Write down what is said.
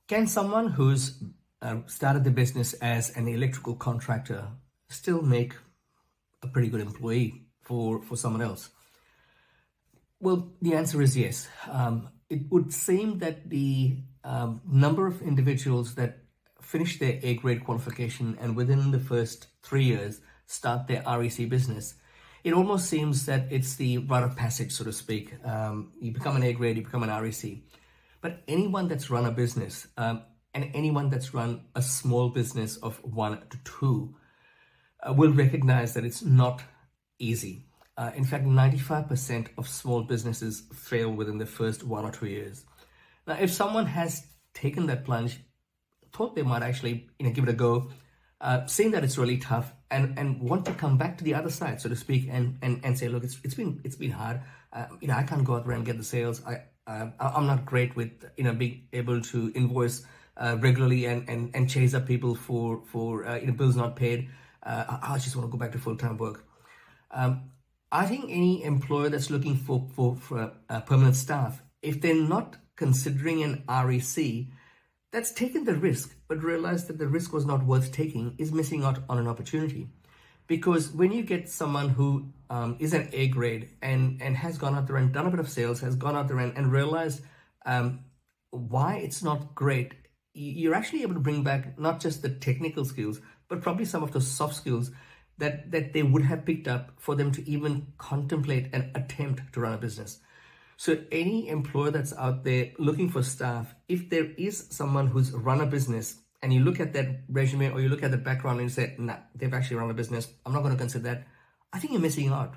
Can someone who's started the business as an electrical contractor still make a pretty good employee for someone else? Well, the answer is yes. It would seem that the number of individuals that finish their A grade qualification and within the first 3 years start their REC business, it almost seems that it's the rite of passage, so to speak. You become an A grade, you become an REC. But anyone that's run a business and anyone that's run a small business of 1 to 2 will recognize that it's not easy. In fact, 95% of small businesses fail within the first 1 or 2 years. Now, if someone has taken that plunge, thought they might actually give it a go, seeing that it's really tough and want to come back to the other side, so to speak, and say, look, it's been hard. I can't go out there and get the sales. I'm not great with being able to invoice regularly and chase up people for bills not paid. I just want to go back to full-time work. I think any employer that's looking for permanent staff, if they're not considering an REC, that's taken the risk, but realized that the risk was not worth taking, is missing out on an opportunity. Because when you get someone who is an A grade and has gone out there and done a bit of sales, has gone out there and realized why it's not great, you're actually able to bring back not just the technical skills, but probably some of the soft skills that they would have picked up for them to even contemplate an attempt to run a business. So any employer that's out there looking for staff, if there is someone who's run a business and you look at that resume or you look at the background and you say, nah, they've actually run a business, I'm not going to consider that, I think you're missing out.